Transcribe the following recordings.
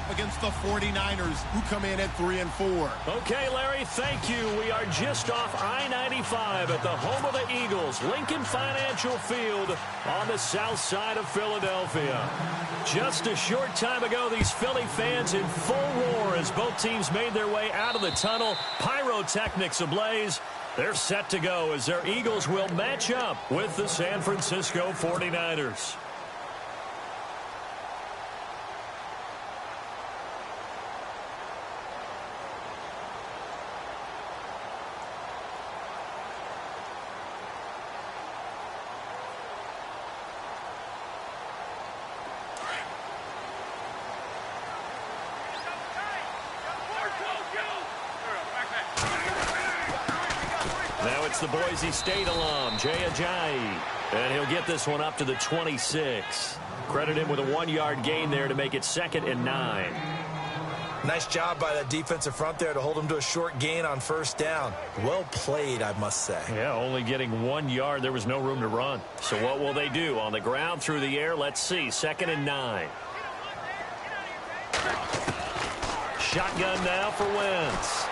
up against the 49ers, who come in at 3-4. Okay, Larry, thank you. We are just off I-95 at the home of the Eagles, Lincoln Financial Field on the south side of Philadelphia. Just a short time ago, these Philly fans in full roar as both teams made their way out of the tunnel. Pyrotechnics ablaze. They're set to go as their Eagles will match up with the San Francisco 49ers. Now it's the Boise State alum, Jay. And he'll get this one up to the 26. Credit him with a 1-yard gain there to make it 2nd and 9. Nice job by that defensive front there to hold him to a short gain on first down. Well played, I must say. Yeah, only getting 1 yard. There was no room to run. So what will they do? On the ground, through the air, let's see. 2nd and 9. Shotgun now for Wentz.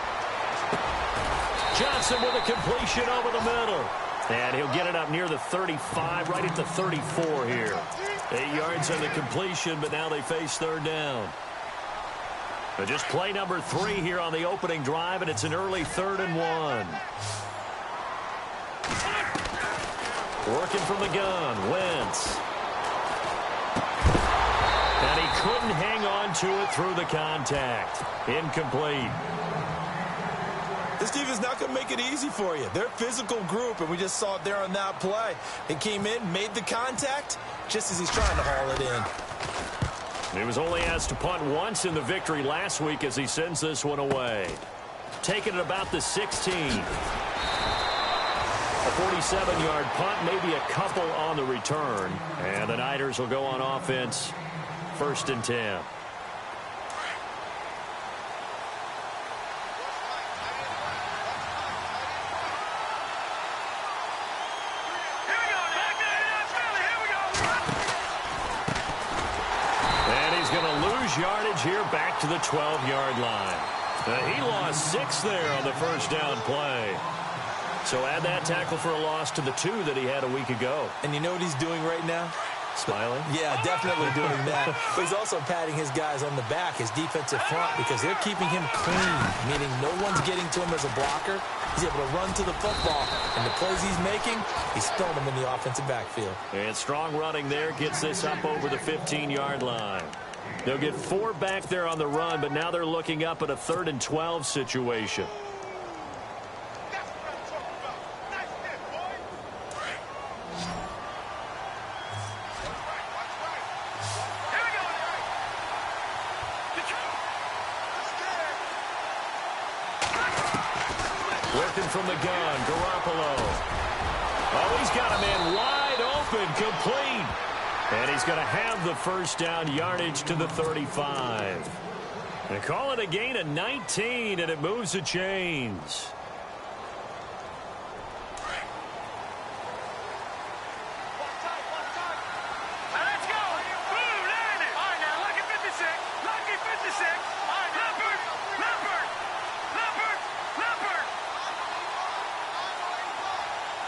Johnson with a completion over the middle. And he'll get it up near the 35, right at the 34 here. 8 yards on the completion, but now they face 3rd down. But just play number 3 here on the opening drive, and it's an early 3rd and 1. Working from the gun, Wentz. And he couldn't hang on to it through the contact. Incomplete. This defense is not going to make it easy for you. They're a physical group, and we just saw it there on that play. They came in, made the contact, just as he's trying to haul it in. He was only asked to punt once in the victory last week as he sends this one away. Taking it about the 16. A 47-yard punt, maybe a couple on the return. And the Niners will go on offense, 1st and 10. Yardage here back to the 12-yard line. He lost 6 there on the first down play. So add that tackle for a loss to the 2 that he had a week ago. And you know what he's doing right now? Smiling? Yeah, definitely doing that. But he's also patting his guys on the back, his defensive front, because they're keeping him clean, meaning no one's getting to him as a blocker. He's able to run to the football, and the plays he's making, he's throwing them in the offensive backfield. And strong running there gets this up over the 15-yard line. They'll get 4 back there on the run, but now they're looking up at a 3rd and 12 situation. Working from the gun, Garoppolo. Oh, he's got a man wide open, complete. And he's going to have the first down, yardage to the 35. And call it a gain of 19, and it moves the chains.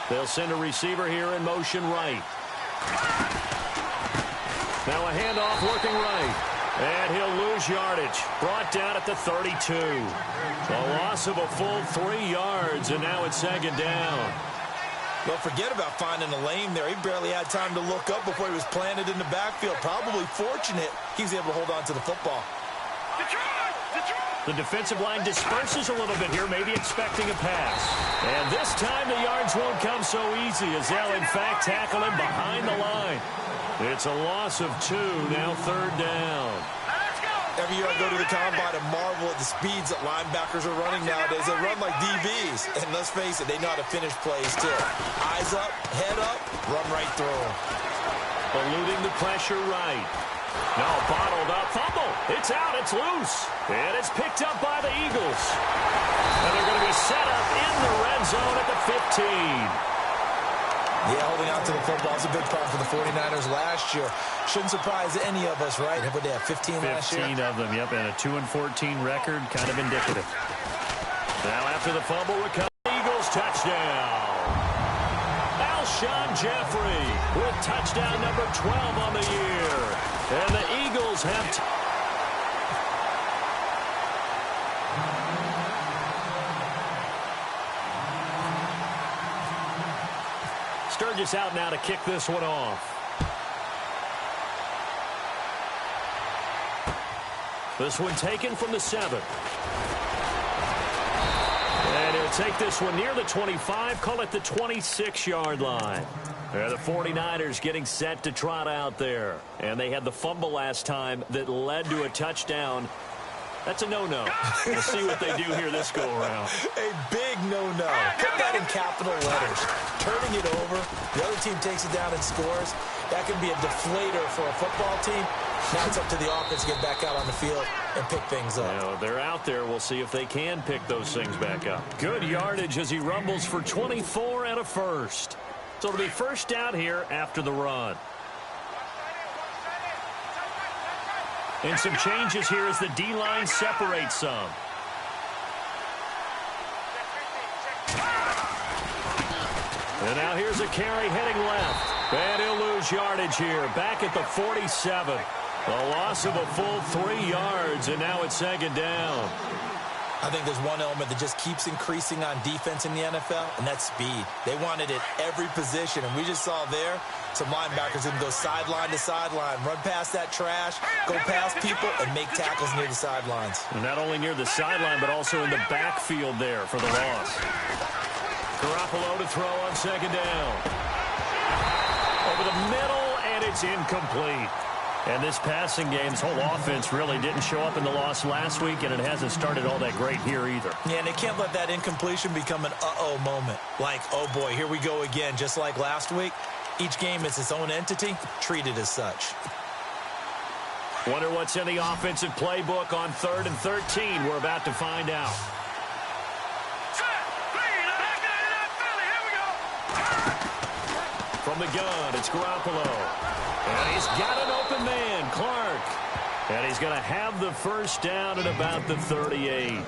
They'll send a receiver here in motion right. Now a handoff working right. And he'll lose yardage. Brought down at the 32. A loss of a full 3 yards, and now it's 2nd down. Well, forget about finding a lane there. He barely had time to look up before he was planted in the backfield. Probably fortunate he was able to hold on to the football. The defensive line disperses a little bit here, maybe expecting a pass. And this time the yards won't come so easy as they'll, in fact, tackle him behind the line. It's a loss of 2, now 3rd down. Every year I go to the combine and marvel at the speeds that linebackers are running nowadays. They run like DBs. And let's face it, they know how to finish plays too. Eyes up, head up, run right through them. Eluding the pressure right. No, bottled up. Fumble. It's out. It's loose. And it's picked up by the Eagles. And they're going to be set up in the red zone at the 15. Yeah, holding on to the football is a big problem for the 49ers last year. Shouldn't surprise any of us, right? What, they have 15 last year? 15 of them, yep, and a 2-14 record, kind of indicative. Now after the fumble, recovery, Eagles touchdown. Alshon Jeffrey with touchdown number 12 on the year. And the Eagles have... Sturgis out now to kick this one off. This one taken from the 7. And he'll take this one near the 25, call it the 26-yard line. The 49ers getting set to trot out there. And they had the fumble last time that led to a touchdown. That's a no-no. We'll see what they do here this go-around. A big no-no. Put that in capital letters. Turning it over, the other team takes it down and scores. That can be a deflator for a football team. Now it's up to the offense to get back out on the field and pick things up. Now, they're out there. We'll see if they can pick those things back up. Good yardage as he rumbles for 24 and a first. So it'll be first down here after the run. And some changes here as the D-line separates some. And now here's a carry heading left. And he'll lose yardage here. Back at the 47. A loss of a full 3 yards, and now it's second down. I think there's one element that just keeps increasing on defense in the NFL, and that's speed. They want it at every position, and we just saw there some linebackers who can go sideline to sideline, run past that trash, go past people, and make tackles near the sidelines. And not only near the sideline, but also in the backfield there for the loss. Garoppolo to throw on second down. Over the middle, and it's incomplete. And this passing game's whole offense really didn't show up in the loss last week, and it hasn't started all that great here either. Yeah, and they can't let that incompletion become an uh-oh moment. Like, oh boy, here we go again, just like last week. Each game is its own entity, treated as such. Wonder what's in the offensive playbook on 3rd and 13. We're about to find out. From the gun, it's Garoppolo. And he's got an open man, Clark. And he's going to have the first down at about the 38.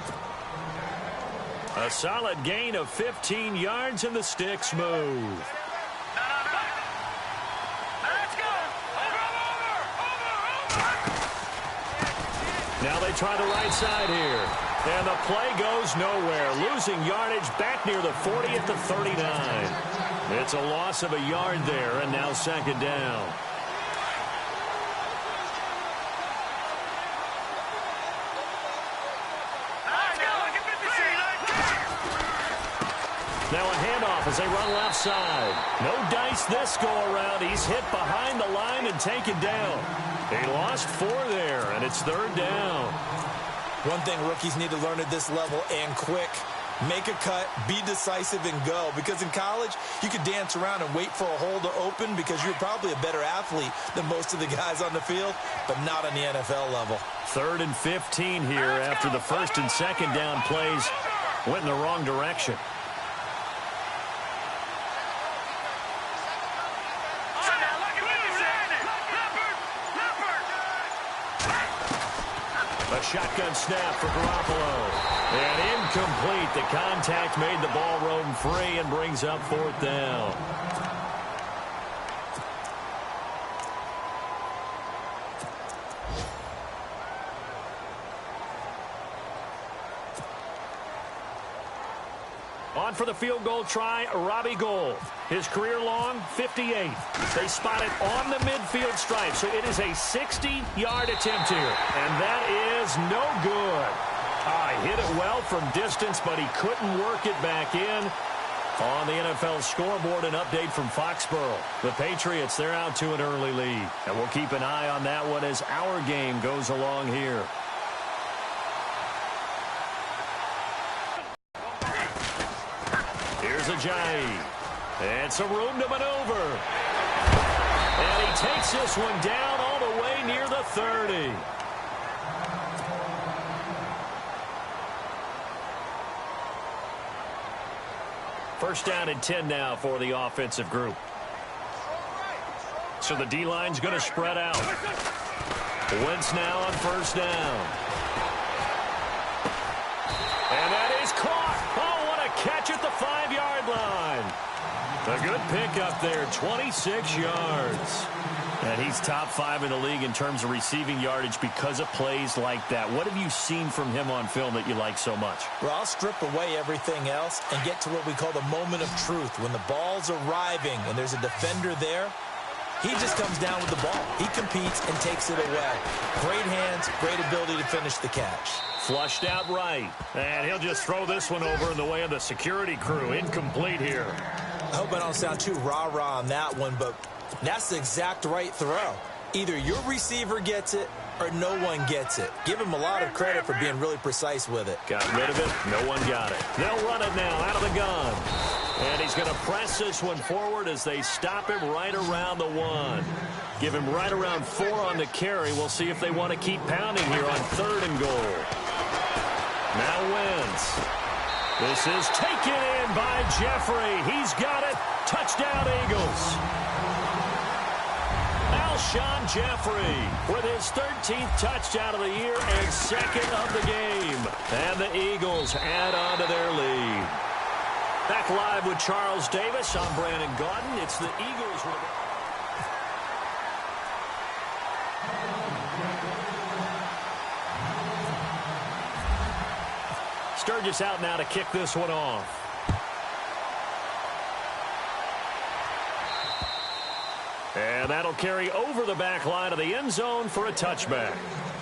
A solid gain of 15 yards, and the sticks move. Now they try the right side here. And the play goes nowhere. Losing yardage back near the 40 at the 39. It's a loss of a yard there, and now second down. Now a handoff as they run left side. No dice this go-around. He's hit behind the line and taken down. They lost 4 there, and it's third down. One thing rookies need to learn at this level, and quick. Make a cut, be decisive, and go. Because in college, you could dance around and wait for a hole to open because you're probably a better athlete than most of the guys on the field, but not on the NFL level. 3rd and 15 here after the first and second down plays went in the wrong direction. A shotgun snap for Garoppolo. And incomplete. The contact made the ball roam free and brings up 4th down. On for the field goal try, Robbie Gould. His career-long 58. They spot it on the midfield stripe, so it is a 60-yard attempt here. And that is no good. He hit it well from distance, but he couldn't work it back in. On the NFL scoreboard, an update from Foxborough. The Patriots, they're out to an early lead. And we'll keep an eye on that one as our game goes along here. Here's Ajayi. And some room to maneuver. And he takes this one down all the way near the 30. First down and 10 now for the offensive group. So the D-line's going to spread out. Wentz now on first down. And that is caught. Oh, what a catch at the 5-yard line. A good pickup there, 26 yards. And he's top 5 in the league in terms of receiving yardage because of plays like that. What have you seen from him on film that you like so much? Well, I'll strip away everything else and get to what we call the moment of truth. When the ball's arriving and there's a defender there, he just comes down with the ball. He competes and takes it away. Great hands, great ability to finish the catch. Flushed out right. And he'll just throw this one over in the way of the security crew. Incomplete here. I hope I don't sound too rah-rah on that one, but that's the exact right throw. Either your receiver gets it or no one gets it. Give him a lot of credit for being really precise with it. Got rid of it. No one got it. They'll run it now out of the gun. And he's going to press this one forward as they stop him right around the 1. Give him right around 4 on the carry. We'll see if they want to keep pounding here on 3rd and goal. Now Wentz. This is taken in by Jeffrey. He's got it. Touchdown, Eagles. Alshon Jeffrey with his 13th touchdown of the year and 2nd of the game. And the Eagles add on to their lead. Back live with Charles Davis. I'm Brandon Gaudin. It's the Eagles. Sturgis out now to kick this one off. And that'll carry over the back line of the end zone for a touchback.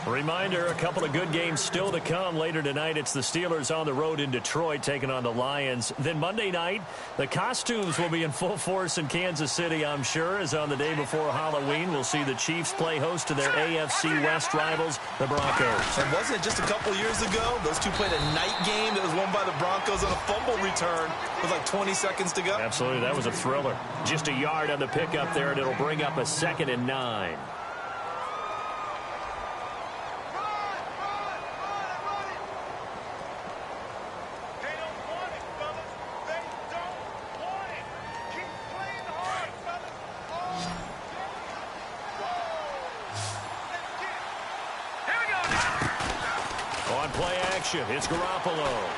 Reminder, a couple of good games still to come. Later tonight, it's the Steelers on the road in Detroit taking on the Lions. Then Monday night, the costumes will be in full force in Kansas City, I'm sure, as on the day before Halloween, we'll see the Chiefs play host to their AFC West rivals, the Broncos. And wasn't it just a couple years ago, those two played a night game that was won by the Broncos on a fumble return with like 20 seconds to go? Absolutely, that was a thriller. Just a yard on the pickup there, and it'll bring up a 2nd and 9. It's Garoppolo.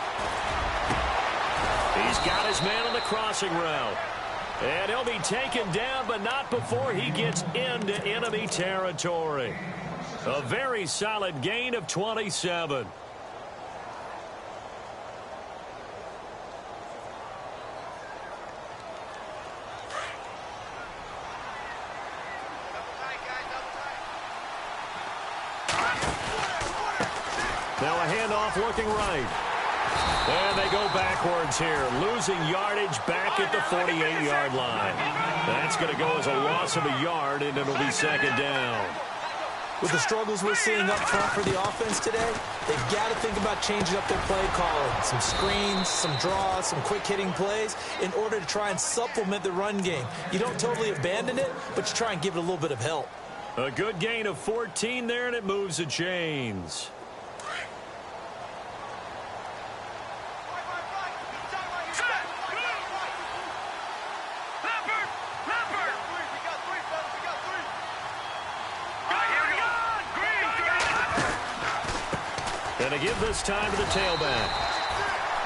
He's got his man on the crossing route. And he'll be taken down, but not before he gets into enemy territory. A very solid gain of 27. Now a handoff looking right. And they go backwards here, losing yardage back at the 48-yard line. That's going to go as a loss of a yard, and it'll be 2nd down. With the struggles we're seeing up front for the offense today, they've got to think about changing up their play calling. Some screens, some draws, some quick-hitting plays in order to try and supplement the run game. You don't totally abandon it, but you try and give it a little bit of help. A good gain of 14 there, and it moves the chains. And to give this time to the tailback.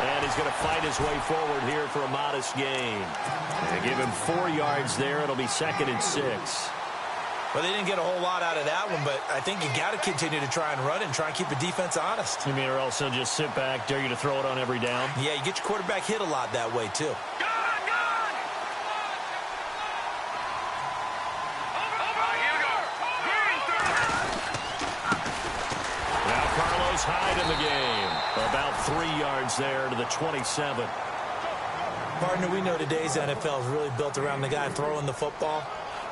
And he's going to fight his way forward here for a modest gain. And give him 4 yards there. It'll be 2nd and 6. Well, they didn't get a whole lot out of that one, but I think you got to continue to try and run it and try and keep the defense honest. You mean or else he'll just sit back, dare you to throw it on every down? Yeah, you get your quarterback hit a lot that way, too. Hyde in the game. About 3 yards there to the 27. Partner, we know today's NFL is really built around the guy throwing the football.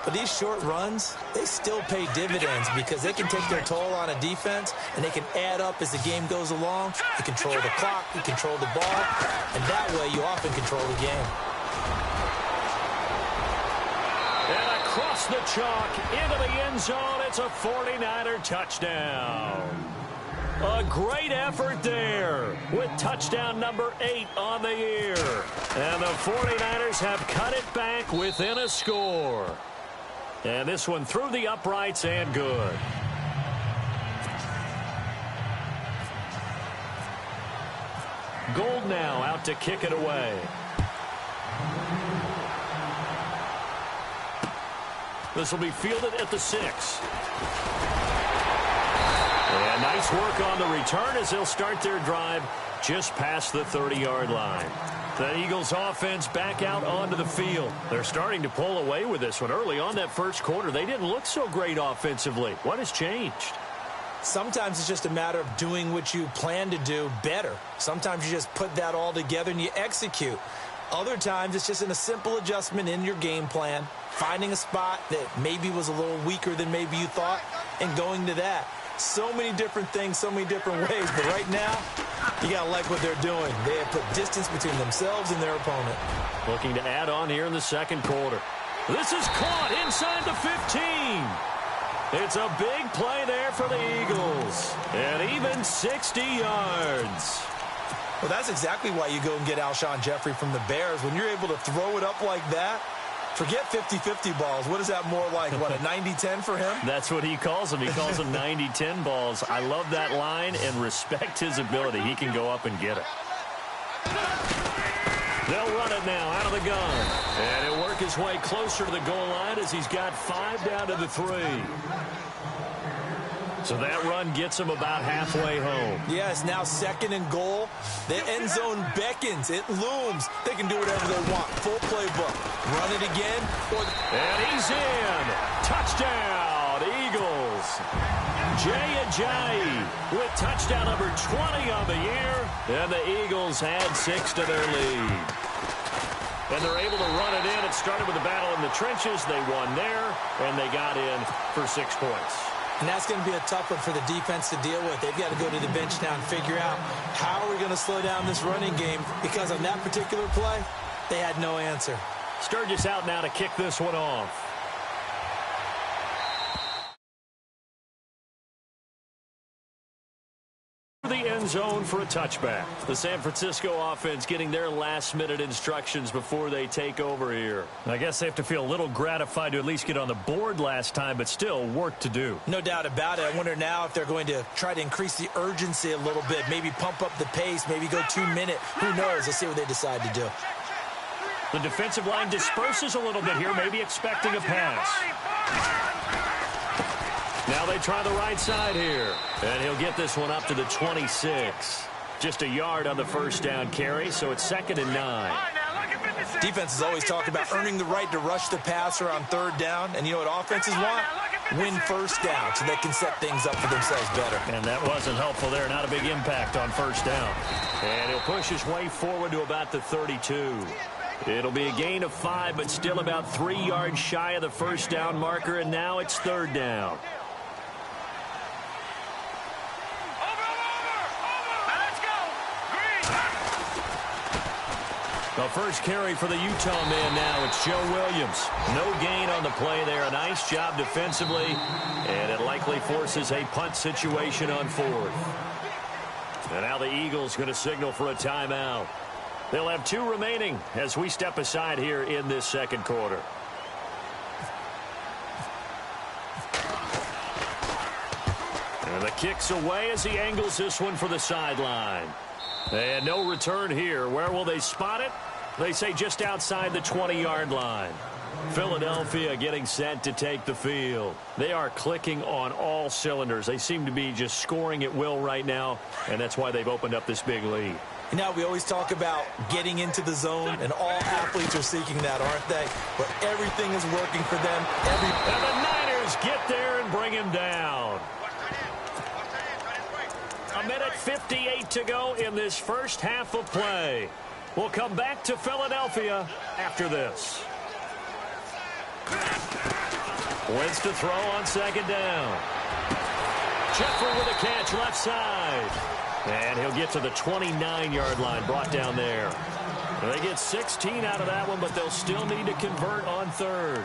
But these short runs, they still pay dividends because they can take their toll on a defense, and they can add up as the game goes along. You control the clock, you control the ball, and that way you often control the game. And across the chalk into the end zone, it's a 49er touchdown. A A great effort there with touchdown number 8 on the year. And the 49ers have cut it back within a score. And this one through the uprights and good. Gold now out to kick it away. This will be fielded at the 6. And nice work on the return as they'll start their drive just past the 30-yard line. The Eagles offense back out onto the field. They're starting to pull away with this one. Early on that first quarter, they didn't look so great offensively. What has changed? Sometimes it's just a matter of doing what you plan to do better. Sometimes you just put that all together and you execute. Other times it's just in a simple adjustment in your game plan, finding a spot that maybe was a little weaker than maybe you thought, and going to that. So many different things, so many different ways. But right now, you got to like what they're doing. They have put distance between themselves and their opponent. Looking to add on here in the second quarter. This is caught inside the 15. It's a big play there for the Eagles. And even 60 yards. Well, that's exactly why you go and get Alshon Jeffrey from the Bears. When you're able to throw it up like that, forget 50-50 balls. What is that more like? What, a 90-10 for him? That's what he calls them. He calls them 90-10 balls. I love that line and respect his ability. He can go up and get it. They'll run it now out of the gun. And he'll work his way closer to the goal line as he's got 5 down to the 3. So that run gets him about halfway home. Yeah, it's now 2nd and goal. The end zone beckons. It looms. They can do whatever they want. Full playbook. Run it again. And he's in. Touchdown, Eagles. Jbatey with touchdown number 20 on the year. And the Eagles add 6 to their lead. And they're able to run it in. It started with a battle in the trenches. They won there, and they got in for 6 points. And that's going to be a tough one for the defense to deal with. They've got to go to the bench now and figure out how are we going to slow down this running game, because on that particular play, they had no answer. Sturgis out now to kick this one off. The end zone for a touchback. The San Francisco offense getting their last-minute instructions before they take over here. I guess they have to feel a little gratified to at least get on the board last time, but still work to do. No doubt about it. I wonder now if they're going to try to increase the urgency a little bit, maybe pump up the pace, maybe go 2-minute. Who knows? Let's see what they decide to do. The defensive line disperses a little bit here, maybe expecting a pass. Now they try the right side here. And he'll get this one up to the 26. Just a yard on the first down carry, so it's 2nd and 9. Defenses always talk about earning the right to rush the passer on 3rd down. And you know what offenses want? Win first down so they can set things up for themselves better. And that wasn't helpful there. Not a big impact on first down. And he'll push his way forward to about the 32. It'll be a gain of 5, but still about 3 yards shy of the first down marker, and now it's 3rd down. The first carry for the Utah man now. It's Joe Williams. No gain on the play there. A nice job defensively, and it likely forces a punt situation on 4th. And now the Eagles going to signal for a timeout. They'll have 2 remaining as we step aside here in this second quarter. And the kick's away as he angles this one for the sideline. And no return here. Where will they spot it? They say just outside the 20-yard line. Philadelphia getting set to take the field. They are clicking on all cylinders. They seem to be just scoring at will right now, and that's why they've opened up this big lead. Now, we always talk about getting into the zone, and all athletes are seeking that, aren't they? But everything is working for them. And the Niners get there and bring him down. 1:58 to go in this first half of play. We'll come back to Philadelphia after this. Wentz to throw on 2nd down. Jeffrey with a catch left side. And he'll get to the 29-yard line, brought down there. They get 16 out of that one, but they'll still need to convert on 3rd.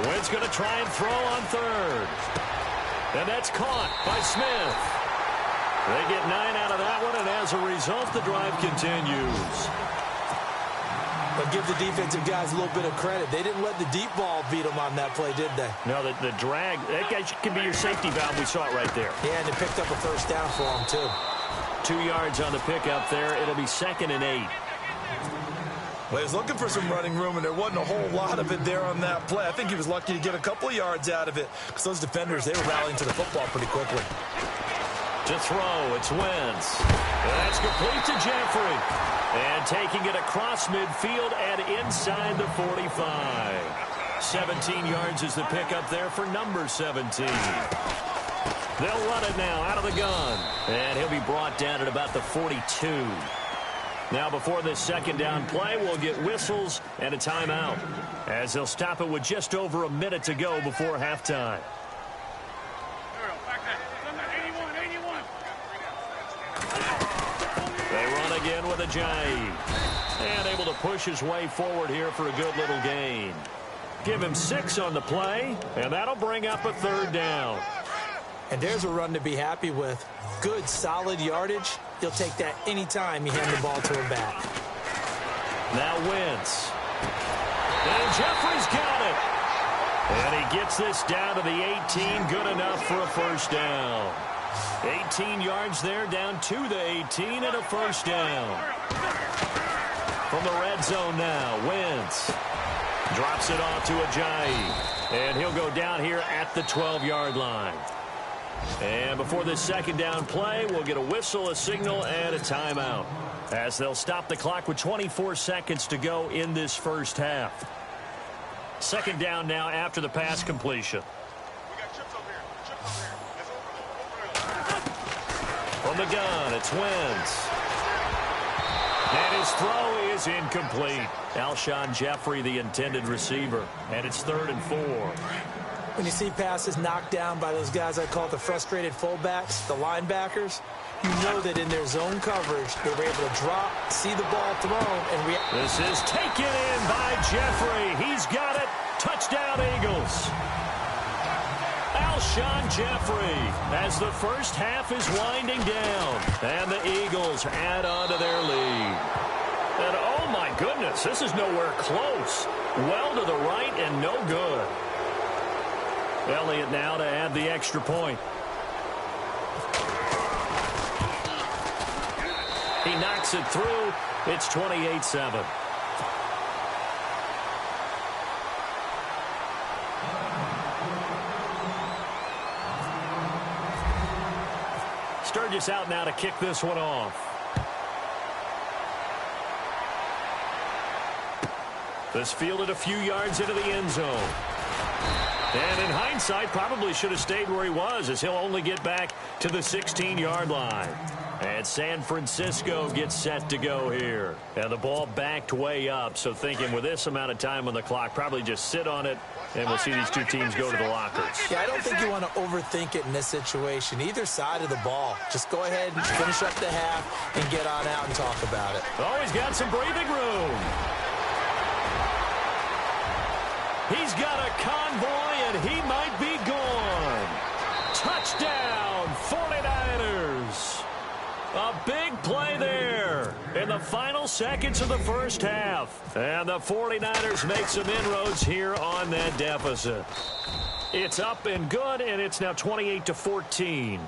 Wynn's going to try and throw on third. And that's caught by Smith. They get 9 out of that one, and as a result, the drive continues. But give the defensive guys a little bit of credit. They didn't let the deep ball beat them on that play, did they? No, the drag, that guy can be your safety valve. We saw it right there. Yeah, and they picked up a first down for them, too. 2 yards on the pickup there. It'll be 2nd and 8. Well, he was looking for some running room, and there wasn't a whole lot of it there on that play. I think he was lucky to get a couple of yards out of it because those defenders, they were rallying to the football pretty quickly. To throw, it's Wentz. That's complete to Jeffrey. And taking it across midfield and inside the 45. 17 yards is the pickup there for number 17. They'll run it now out of the gun. And he'll be brought down at about the 42. Now, before this second down play, we'll get whistles and a timeout, as they'll stop it with just over a minute to go before halftime. They run again with Ajayi. And able to push his way forward here for a good little gain. Give him 6 on the play, and that'll bring up a 3rd down. And there's a run to be happy with. Good, solid yardage. He'll take that anytime you hand the ball to him back. Now Wentz. And Jeffrey's got it. And he gets this down to the 18. Good enough for a first down. 18 yards there, down to the 18, and a first down. From the red zone now, Wentz drops it off to Ajayi. And he'll go down here at the 12-yard line. And before this second down play, we'll get a whistle, a signal, and a timeout, as they'll stop the clock with 24 seconds to go in this first half. Second down now after the pass completion. From the gun, it's Wentz. And his throw is incomplete. Alshon Jeffrey, the intended receiver. And it's 3rd and 4. When you see passes knocked down by those guys I call the frustrated fullbacks, the linebackers, you know that in their zone coverage, they were able to drop, see the ball thrown, and react. This is taken in by Jeffrey. He's got it. Touchdown, Eagles. Alshon Jeffrey as the first half is winding down. And the Eagles add on to their lead. And oh my goodness, this is nowhere close. Well to the right and no good. Elliott now to add the extra point. He knocks it through. It's 28-7. Sturgis out now to kick this one off. This fielded a few yards into the end zone. And in hindsight, probably should have stayed where he was, as he'll only get back to the 16-yard line. And San Francisco gets set to go here. And the ball backed way up, so thinking with this amount of time on the clock, probably just sit on it, and we'll see these two teams go to the lockers. Yeah, I don't think you want to overthink it in this situation. Either side of the ball. Just go ahead and finish up the half and get on out and talk about it. Oh, he's got some breathing room. He's got a convoy, and he might be gone. Touchdown, 49ers. A big play there in the final seconds of the first half. And the 49ers make some inroads here on that deficit. It's up and good, and it's now 28-14.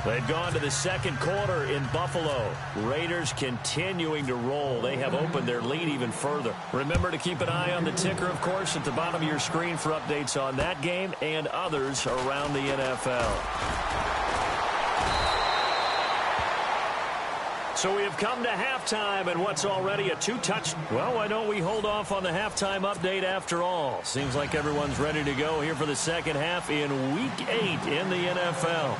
They've gone to the second quarter in Buffalo. Raiders continuing to roll. They have opened their lead even further. Remember to keep an eye on the ticker, of course, at the bottom of your screen for updates on that game and others around the NFL. So we have come to halftime, and what's already a well, why don't we hold off on the halftime update after all? Seems like everyone's ready to go here for the second half in Week 8 in the NFL.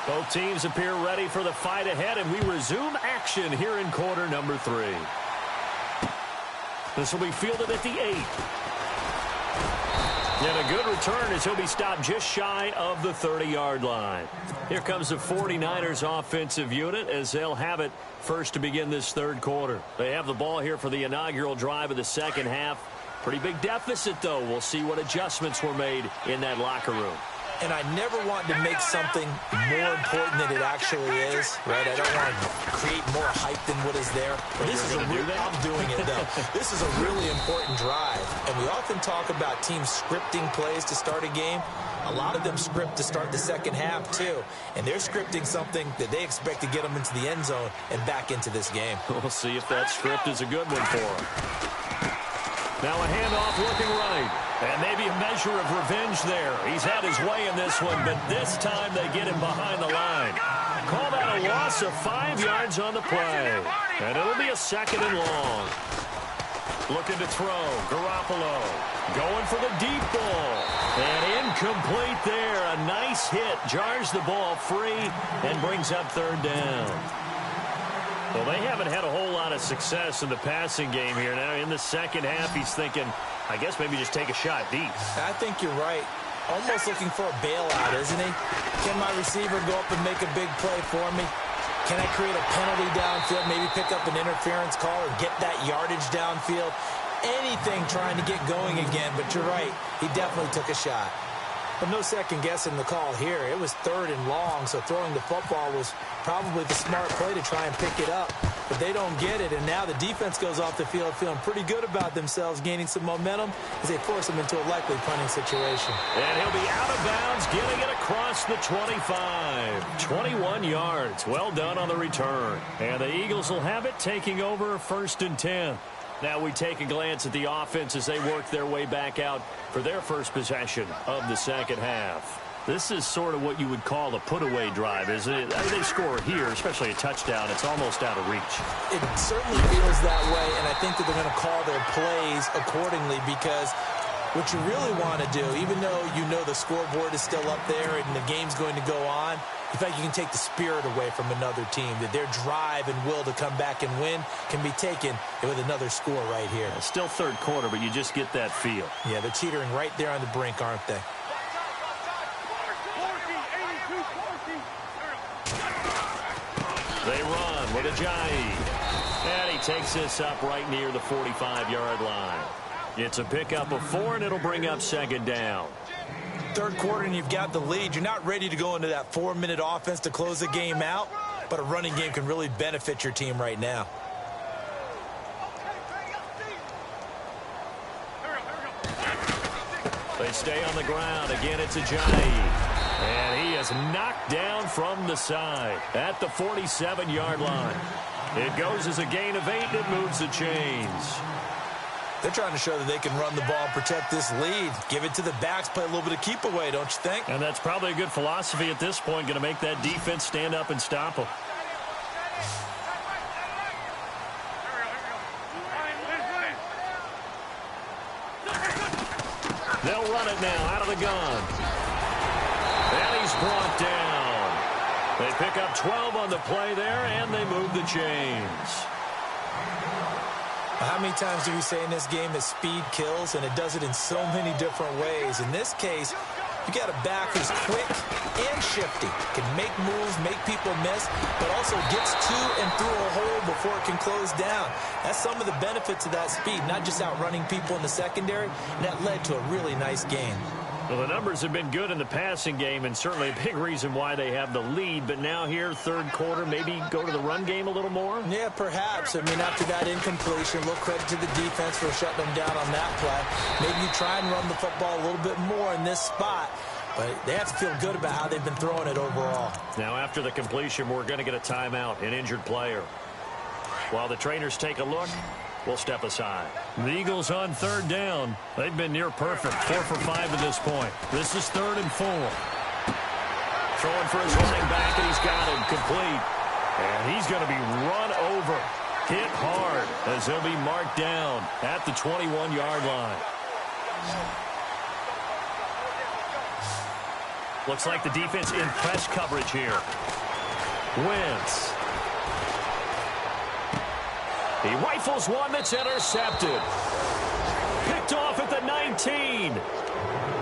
Both teams appear ready for the fight ahead, and we resume action here in quarter number 3. This will be fielded at the 8. And a good return as he'll be stopped just shy of the 30-yard line. Here comes the 49ers offensive unit as they'll have it first to begin this third quarter. They have the ball here for the inaugural drive of the second half. Pretty big deficit, though. We'll see what adjustments were made in that locker room. And I never want to make something more important than it actually is, right? I don't want to create more hype than what is there. But this is I'm doing it, though. This is a really important drive. And we often talk about teams scripting plays to start a game. A lot of them script to start the second half, too. And they're scripting something that they expect to get them into the end zone and back into this game. We'll see if that script is a good one for them. Now a handoff looking right. And maybe a measure of revenge there. He's had his way in this one, but this time they get him behind the line. Call that a loss of 5 yards on the play. And it'll be a second and long. Looking to throw. Garoppolo going for the deep ball. And incomplete there. A nice hit. Jars the ball free and brings up third down. Well, they haven't had a whole lot of success in the passing game here. Now, in the second half, he's thinking, I guess maybe just take a shot deep. I think you're right. Almost looking for a bailout, isn't he? Can my receiver go up and make a big play for me? Can I create a penalty downfield, maybe pick up an interference call or get that yardage downfield? Anything trying to get going again, but you're right. He definitely took a shot. But no second guessing the call here. It was third and long, so throwing the football was probably the smart play to try and pick it up. But they don't get it, and now the defense goes off the field feeling pretty good about themselves, gaining some momentum as they force them into a likely punting situation. And he'll be out of bounds, getting it across the 25. 21 yards. Well done on the return. And the Eagles will have it, taking over 1st and 10. Now we take a glance at the offense as they work their way back out for their first possession of the second half. This is sort of what you would call a put-away drive, isn't it? I mean, they score here, especially a touchdown. It's almost out of reach. It certainly feels that way, and I think that they're going to call their plays accordingly because what you really want to do, even though you know the scoreboard is still up there and the game's going to go on, in fact, you can take the spirit away from another team, that their drive and will to come back and win can be taken with another score right here. It's still third quarter, but you just get that feel. Yeah, they're teetering right there on the brink, aren't they? They run with Ajayi. And he takes this up right near the 45-yard line. It's a pickup of 4, and it'll bring up second down. Third quarter, and you've got the lead. You're not ready to go into that 4-minute offense to close the game out, but a running game can really benefit your team right now. They stay on the ground. Again, it's Ajayi. And he is knocked down from the side at the 47-yard line. It goes as a gain of 8, and it moves the chains. They're trying to show that they can run the ball and protect this lead. Give it to the backs, play a little bit of keep away, don't you think? And that's probably a good philosophy at this point, going to make that defense stand up and stop them. They'll run it now out of the gun. And he's brought down. They pick up 12 on the play there, and they move the chains. How many times do we say in this game that speed kills, and it does it in so many different ways? In this case, you got a back who's quick and shifty, can make moves, make people miss, but also gets to and through a hole before it can close down. That's some of the benefits of that speed, not just outrunning people in the secondary, and that led to a really nice game. Well, the numbers have been good in the passing game, and certainly a big reason why they have the lead. But now here, third quarter, maybe go to the run game a little more? Yeah, perhaps. I mean, after that incompletion, a little credit to the defense for shutting them down on that play. Maybe you try and run the football a little bit more in this spot. But they have to feel good about how they've been throwing it overall. Now, after the completion, we're going to get a timeout, an injured player. While the trainers take a look, we'll step aside. The Eagles on third down. They've been near perfect, 4 for 5 at this point. This is 3rd and 4. Throwing for his running back, and he's got him complete. And he's going to be run over, hit hard, as he'll be marked down at the 21-yard line. Looks like the defense in press coverage here. Wentz. He rifles one that's intercepted. Picked off at the 19. 13.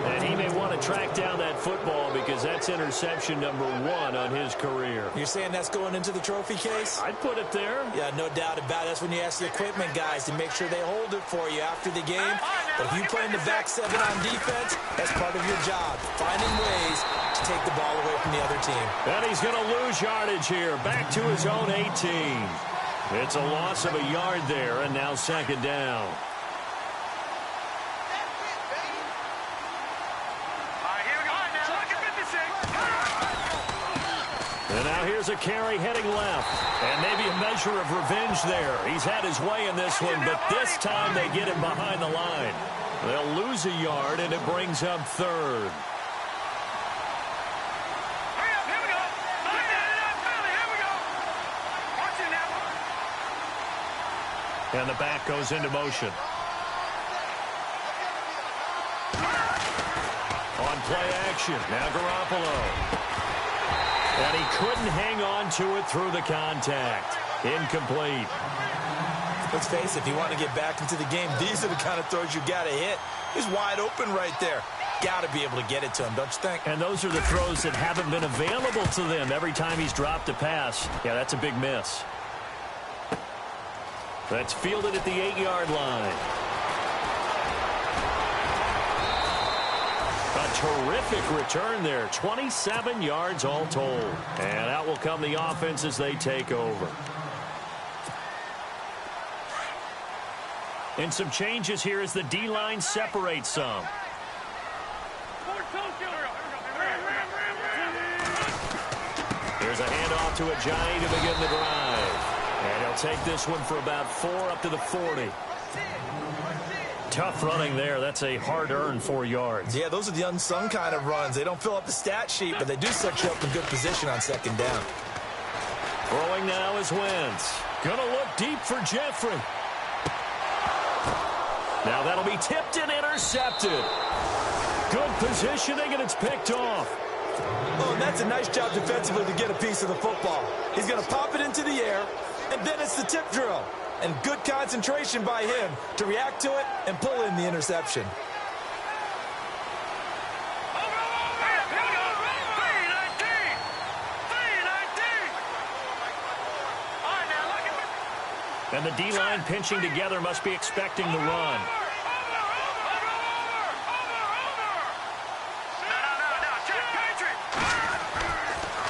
And he may want to track down that football because that's interception number 1 on his career. You're saying that's going into the trophy case? I'd put it there. Yeah, no doubt about it. That's when you ask the equipment guys to make sure they hold it for you after the game. But if you play in the back 7 on defense, that's part of your job, finding ways to take the ball away from the other team. And he's going to lose yardage here, back to his own 18. It's a loss of a yard there, and now second down. And now here's a carry heading left. And maybe a measure of revenge there. He's had his way in this one, but this time they get him behind the line. They'll lose a yard, and it brings up third. And the back goes into motion. On play action, now Garoppolo. And he couldn't hang on to it through the contact. Incomplete. Let's face it, if you want to get back into the game, these are the kind of throws you got to hit. He's wide open right there. Got to be able to get it to him, don't you think? And those are the throws that haven't been available to them every time he's dropped a pass. Yeah, that's a big miss. That's fielded at the 8-yard line. A terrific return there. 27 yards all told. And out will come the offense as they take over. And some changes here as the D-line separates some. Here's a handoff to Ajayi to begin the drive. And he'll take this one for about 4 up to the 40. Tough running there. That's a hard-earned 4 yards. Yeah, those are the unsung kind of runs. They don't fill up the stat sheet, but they do set you up in good position on second down. Throwing now is Wentz. Gonna look deep for Jeffrey. Now that'll be tipped and intercepted. Good positioning, and it's picked off. Oh, and that's a nice job defensively to get a piece of the football. He's going to pop it into the air, and then it's the tip drill. And good concentration by him to react to it and pull in the interception. And the D-line pinching together must be expecting the run.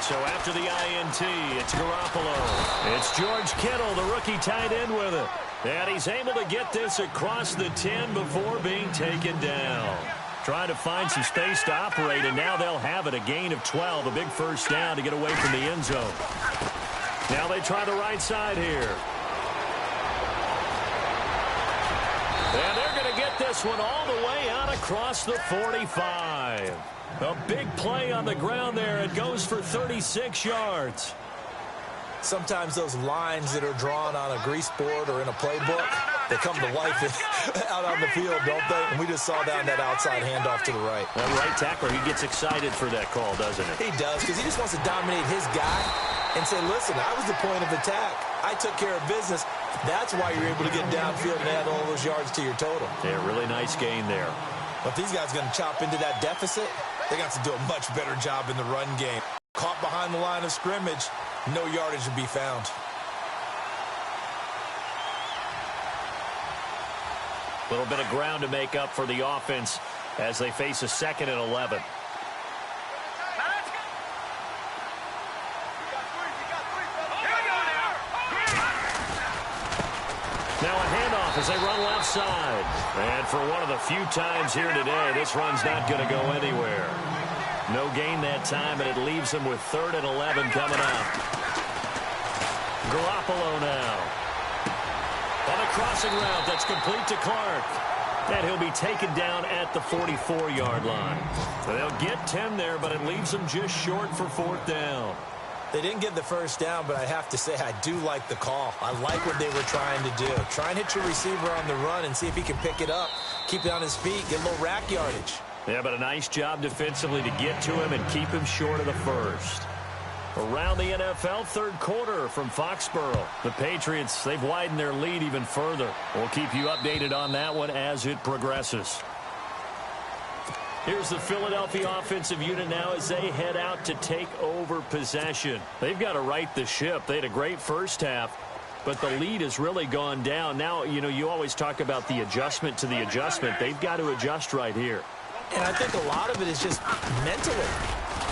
So after the INT, it's Garoppolo. It's George Kittle, the rookie tight end with it. And he's able to get this across the 10 before being taken down. Trying to find some space to operate, and now they'll have it. A gain of 12, a big first down to get away from the end zone. Now they try the right side here. And they're going to get this one all the way out across the 45. A big play on the ground there. It goes for 36 yards. Sometimes those lines that are drawn on a grease board or in a playbook, they come to life out on the field, don't they? And we just saw down that outside handoff to the right. That right tackler, he gets excited for that call, doesn't he? He does, because he just wants to dominate his guy and say, listen, I was the point of attack. I took care of business. That's why you're able to get downfield and add all those yards to your total. Yeah, really nice gain there. But these guys are going to chop into that deficit. They got to do a much better job in the run game. Caught behind the line of scrimmage, no yardage to be found. A little bit of ground to make up for the offense as they face a 2nd and 11. Now a handoff as they run left side. And for one of the few times here today, this run's not going to go anywhere. No gain that time, and it leaves them with 3rd and 11 coming up. Garoppolo now. On a crossing route that's complete to Clark. And he'll be taken down at the 44-yard line. They'll get 10 there, but it leaves them just short for 4th down. They didn't get the first down, but I have to say I do like the call. I like what they were trying to do. Try and hit your receiver on the run and see if he can pick it up, keep it on his feet, get a little rack yardage. Yeah, but a nice job defensively to get to him and keep him short of the first. Around the NFL, 3rd quarter from Foxborough. The Patriots, they've widened their lead even further. We'll keep you updated on that one as it progresses. Here's the Philadelphia offensive unit now as they head out to take over possession. They've got to right the ship. They had a great first half, but the lead has really gone down. Now, you know, you always talk about the adjustment to the adjustment. They've got to adjust right here. And I think a lot of it is just mentally.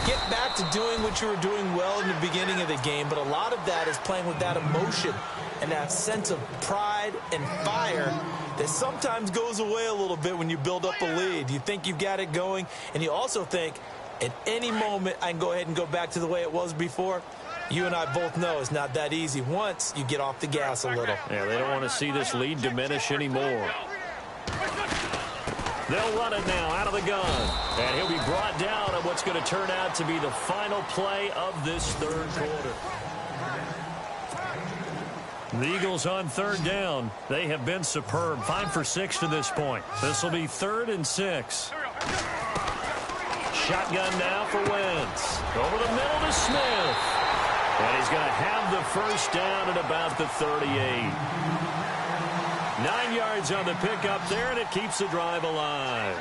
Get back to doing what you were doing well in the beginning of the game, but a lot of that is playing with that emotion and that sense of pride and fire that sometimes goes away a little bit when you build up a lead. You think you've got it going, and you also think at any moment I can go ahead and go back to the way it was before. You and I both know it's not that easy once you get off the gas a little. Yeah, they don't want to see this lead diminish anymore. They'll run it now out of the gun. And he'll be brought down on what's going to turn out to be the final play of this third quarter. The Eagles on third down. They have been superb. 5 for 6 to this point. This will be 3rd and 6. Shotgun now for Wentz. Over the middle to Smith. And he's going to have the first down at about the 38. 9 yards on the pickup there, and it keeps the drive alive.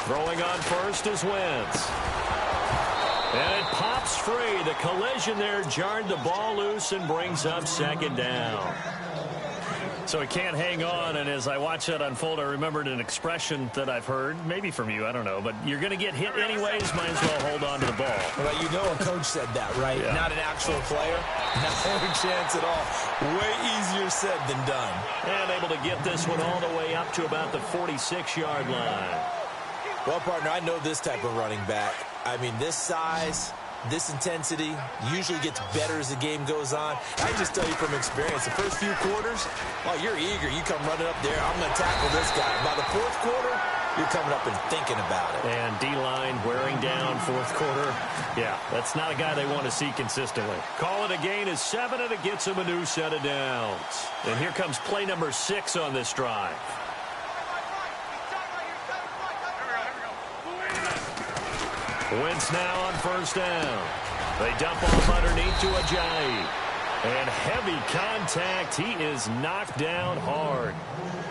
Throwing on first is Wentz. And it pops free. The collision there jarred the ball loose and brings up 2nd down. So he can't hang on, and as I watch that unfold, I remembered an expression that I've heard, maybe from you, I don't know, but you're going to get hit anyways, might as well hold on to the ball. Well, you know a coach said that, right? Yeah. Not an actual player. Not any chance at all. Way easier said than done. And able to get this one all the way up to about the 46-yard line. Well, partner, I know this type of running back. I mean, this size, this intensity usually gets better as the game goes on. I just tell you from experience, the first few quarters, oh, you're eager. You come running up there, I'm going to tackle this guy. By the 4th quarter, you're coming up and thinking about it. And D-line wearing down 4th quarter. Yeah, that's not a guy they want to see consistently. Call it a gain of 7, and it gets them a new set of downs. And here comes play number 6 on this drive. Wentz now on first down. They dump off underneath to Ajayi. And heavy contact. He is knocked down hard.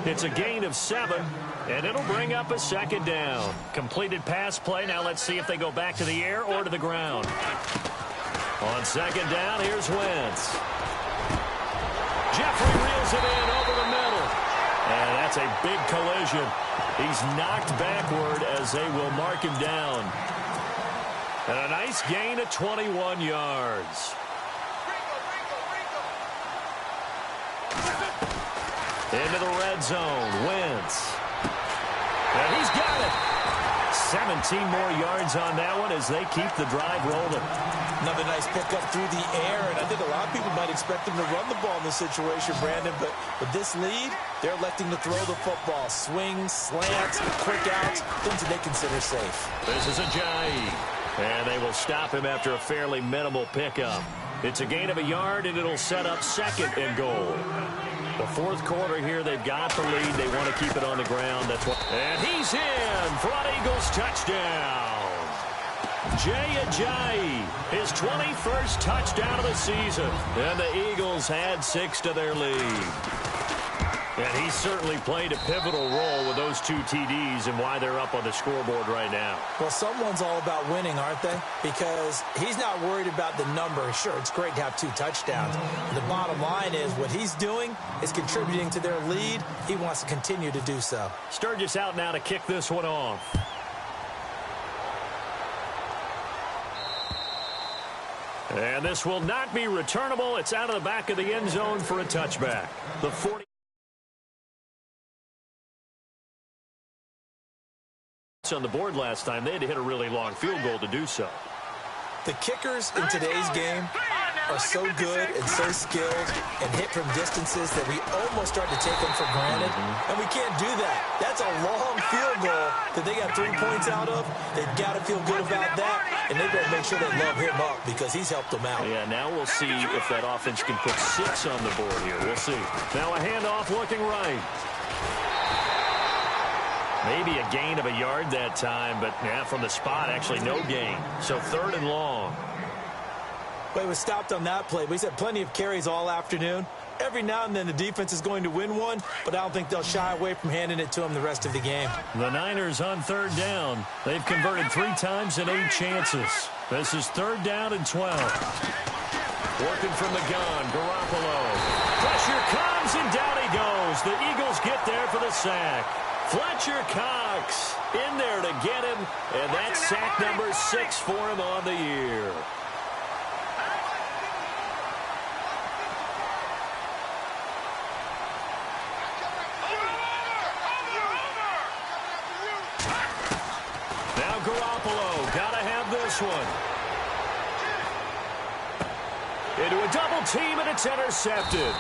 It's a gain of 7, and it'll bring up a 2nd down. Completed pass play. Now let's see if they go back to the air or to the ground. On 2nd down, here's Wentz. Jeffrey reels it in over the middle. And that's a big collision. He's knocked backward as they will mark him down. And a nice gain of 21 yards. Into the red zone, Wentz. And he's got it. 17 more yards on that one as they keep the drive rolling. Another nice pickup through the air, and I think a lot of people might expect them to run the ball in this situation, Brandon, but with this lead, they're electing to throw the football. Swings, slants, quick outs, things that they consider safe. This is Ajayi. And they will stop him after a fairly minimal pickup. It's a gain of a yard, and it'll set up 2nd and goal. The 4th quarter here, they've got the lead. They want to keep it on the ground. That's what. And he's in for an Eagles touchdown. Jay Ajayi, his 21st touchdown of the season. And the Eagles add 6 to their lead. And he certainly played a pivotal role with those 2 TDs and why they're up on the scoreboard right now. Well, someone's all about winning, aren't they? Because he's not worried about the number. Sure, it's great to have 2 touchdowns. The bottom line is what he's doing is contributing to their lead. He wants to continue to do so. Sturgis out now to kick this one off. And this will not be returnable. It's out of the back of the end zone for a touchback. The 40. On the board last time, they had to hit a really long field goal to do so. The kickers in today's game are so good and so skilled and hit from distances that we almost start to take them for granted, and we can't do that. That's a long field goal that they got 3 points out of. They've got to feel good about that, and they better make sure they love him up because he's helped them out. Yeah, now we'll see if that offense can put 6 on the board here. We'll see. Now a handoff looking right. Maybe a gain of a yard that time, but yeah, from the spot, actually no gain. So 3rd and long. Well, he was stopped on that play, but he's had plenty of carries all afternoon. Every now and then the defense is going to win one, but I don't think they'll shy away from handing it to him the rest of the game. The Niners on third down. They've converted 3 times in 8 chances. This is 3rd down and 12. Working from the gun, Garoppolo. Pressure comes, and down he goes. The Eagles get there for the sack. Fletcher Cox in there to get him, and that's sack number 6 for him on the year. Now Garoppolo, gotta have this one. Into a double team, and it's intercepted.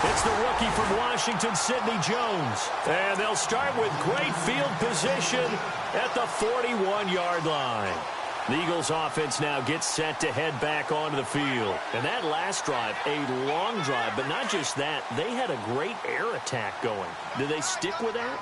It's the rookie from Washington, Sidney Jones. And they'll start with great field position at the 41-yard line. The Eagles offense now gets set to head back onto the field. And that last drive, a long drive, but not just that, they had a great air attack going. Do they stick with that?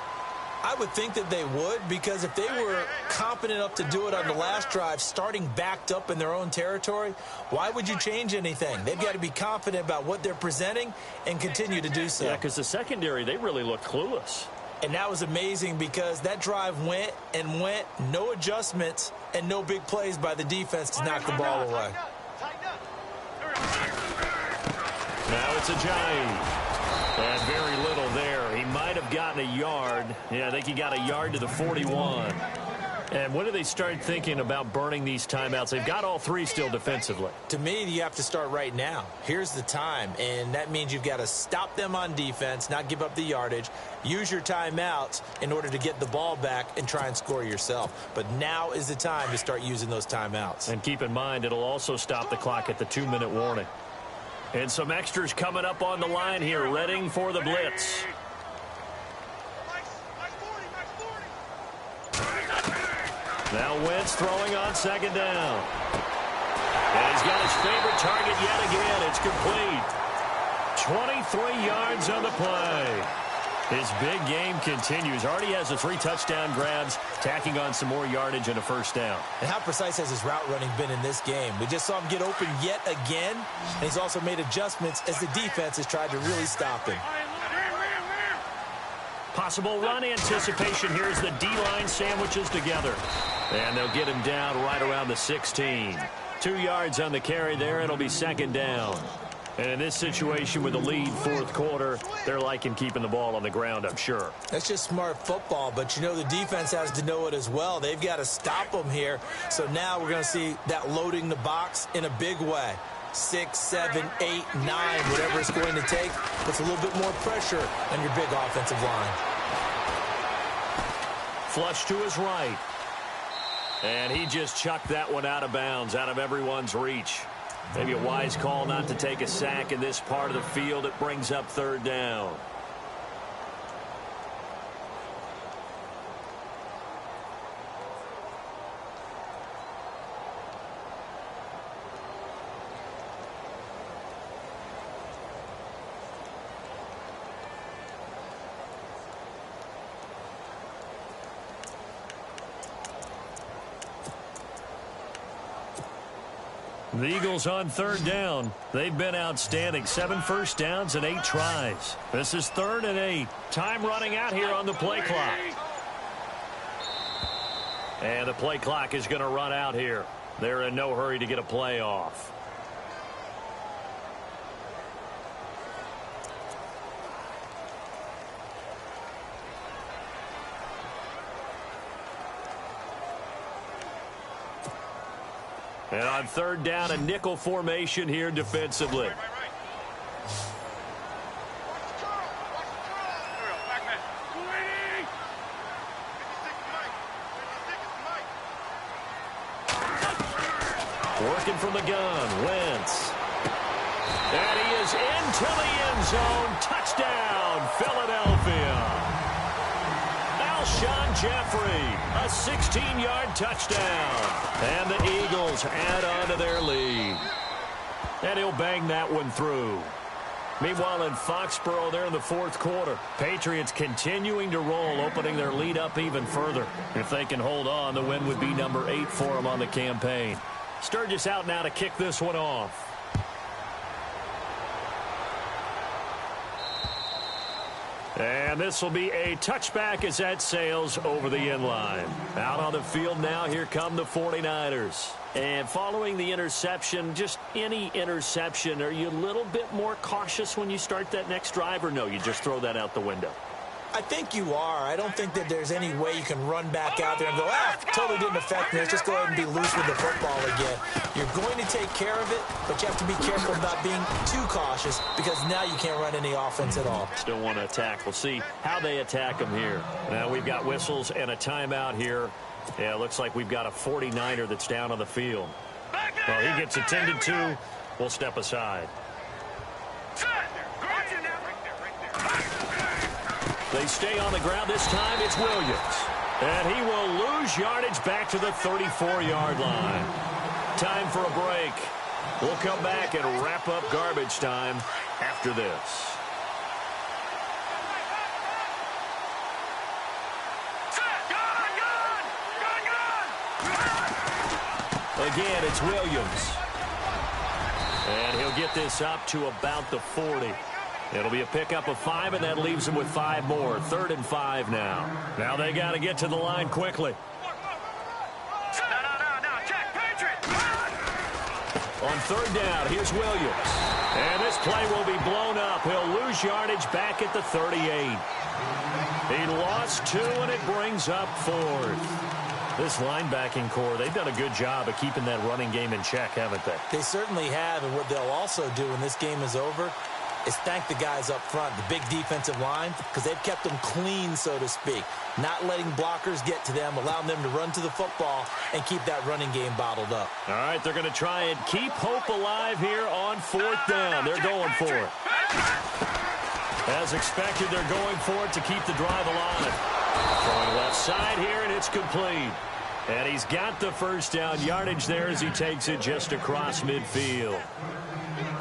I would think that they would, because if they were competent enough to do it on the last drive, starting backed up in their own territory, why would you change anything? They've got to be confident about what they're presenting and continue to do so. Yeah, because the secondary, they really look clueless. And that was amazing because that drive went and went, no adjustments, and no big plays by the defense to knock the ball away. Now it's Ajayi. And very little there. He might have gotten a yard. Yeah, I think he got a yard to the 41. And when do they start thinking about burning these timeouts? They've got all 3 still defensively. To me, you have to start right now. Here's the time, and that means you've got to stop them on defense, not give up the yardage, use your timeouts in order to get the ball back and try and score yourself. But now is the time to start using those timeouts. And keep in mind, it'll also stop the clock at the 2-minute warning. And some extras coming up on the line here, readying for the blitz. Now Wentz throwing on 2nd down. And he's got his favorite target yet again. It's complete. 23 yards on the play. His big game continues. Already has the 3 touchdown grabs, tacking on some more yardage and a 1st down. And how precise has his route running been in this game? We just saw him get open yet again, and he's also made adjustments as the defense has tried to really stop him. Possible run anticipation here as the D-line sandwiches together. And they'll get him down right around the 16. 2 yards on the carry there. It'll be 2nd down. And in this situation with the lead 4th quarter, they're liking keeping the ball on the ground, I'm sure. That's just smart football, but you know the defense has to know it as well. They've got to stop them here. So now we're going to see that loading the box in a big way. 6, 7, 8, 9, whatever it's going to take. Puts a little bit more pressure on your big offensive line. Flush to his right. And he just chucked that one out of bounds, out of everyone's reach. Maybe a wise call not to take a sack in this part of the field. It brings up 3rd down. The Eagles on 3rd down. They've been outstanding. 7 first downs and 8 tries. This is 3rd and 8. Time running out here on the play clock. And the play clock is going to run out here. They're in no hurry to get a play off. And on 3rd down, a nickel formation here defensively. Working from the gun, Wentz. And he is into the end zone. Touchdown, Philadelphia. Alshon Jeffrey, a 16-yard touchdown. And the Eagles add on to their lead. And he'll bang that one through. Meanwhile, in Foxborough, they're in the 4th quarter. Patriots continuing to roll, opening their lead up even further. If they can hold on, the win would be number 8 for them on the campaign. Sturgis out now to kick this one off. And this will be a touchback as that sails over the end line. Out on the field now, here come the 49ers. And following the interception, just any interception, are you a little bit more cautious when you start that next drive, or no, you just throw that out the window? I think you are. I don't think that there's any way you can run back out there and go, totally didn't affect me. Let's just go ahead and be loose with the football again. You're going to take care of it, but you have to be careful about being too cautious because now you can't run any offense at all. Still want to attack. We'll see how they attack them here. Now we've got whistles and a timeout here. Yeah, it looks like we've got a 49er that's down on the field. Well, he gets attended to. We'll step aside. They stay on the ground. This time it's Williams. And he will lose yardage back to the 34-yard line. Time for a break. We'll come back and wrap up garbage time after this. Again, it's Williams. And he'll get this up to about the 40. It'll be a pickup of 5, and that leaves them with 5 more. 3rd and 5 now. Now they got to get to the line quickly. On 3rd down, here's Williams. And this play will be blown up. He'll lose yardage back at the 38. He lost 2, and it brings up 4th. This linebacking core, they've done a good job of keeping that running game in check, haven't they? They certainly have, and what they'll also do when this game is over is thank the guys up front, the big defensive line, because they've kept them clean, so to speak. Not letting blockers get to them, allowing them to run to the football and keep that running game bottled up. All right, they're going to try and keep hope alive here on 4th down. They're going for it. As expected, they're going for it to keep the drive alive. Throwing left side here, and it's complete. And he's got the first down yardage there as he takes it just across midfield.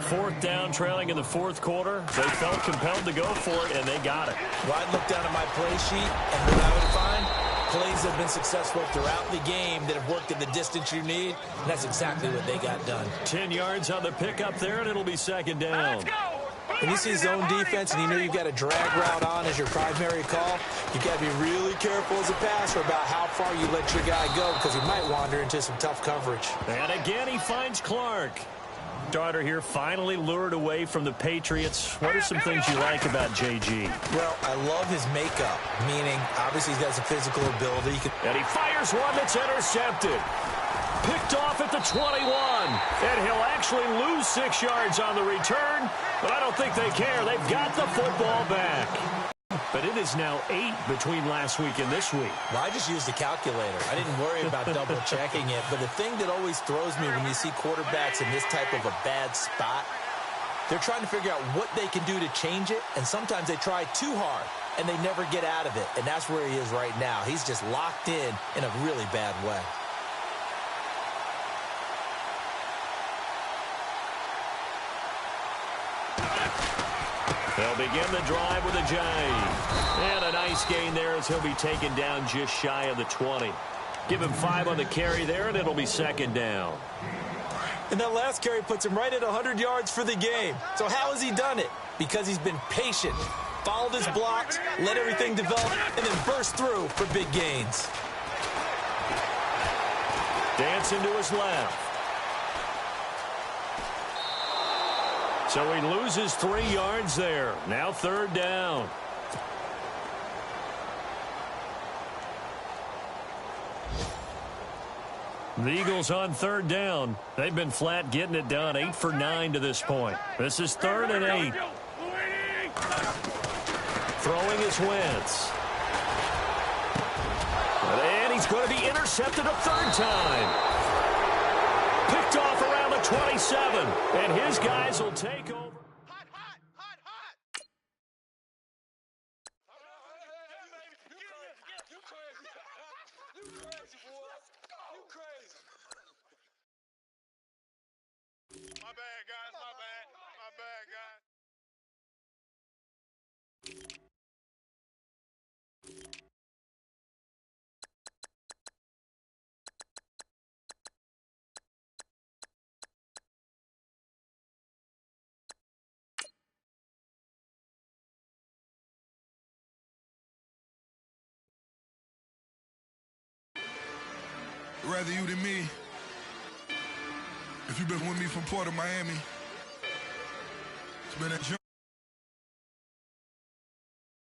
4th down, trailing in the 4th quarter. They felt compelled to go for it, and they got it. Well, I'd look down at my play sheet, and what I would find, plays have been successful throughout the game that have worked at the distance you need, and that's exactly what they got done. 10 yards on the pickup there, and it'll be 2nd down. When you see zone defense and you know you've got a drag route on as your primary call, you've got to be really careful as a passer about how far you let your guy go because he might wander into some tough coverage. And again, he finds Clark. Starter here finally lured away from the Patriots. What are some things you like about JG? Well, I love his makeup, meaning obviously he's got some physical ability. And he fires one that's intercepted. Picked off at the 21. And he'll actually lose 6 yards on the return, but I don't think they care. They've got the football back. But it is now 8 between last week and this week. Well, I just used a calculator. I didn't worry about double-checking it. But the thing that always throws me when you see quarterbacks in this type of a bad spot, they're trying to figure out what they can do to change it, and sometimes they try too hard, and they never get out of it. And that's where he is right now. He's just locked in a really bad way. They'll begin the drive with a jive. And a nice gain there as he'll be taken down just shy of the 20. Give him 5 on the carry there, and it'll be 2nd down. And that last carry puts him right at 100 yards for the game. So how has he done it? Because he's been patient, followed his blocks, let everything develop, and then burst through for big gains. Dancing to his left. So he loses 3 yards there. Now 3rd down. The Eagles on 3rd down. They've been flat getting it done. 8 for 9 to this point. This is 3rd and 8. Throwing is Wentz. And he's going to be intercepted a 3rd time. Picked off around the 27. And his guys will take over. My bad, guys. My bad. My bad, guys. rather you than me. If you've been with me from Port of Miami, it's been a journey.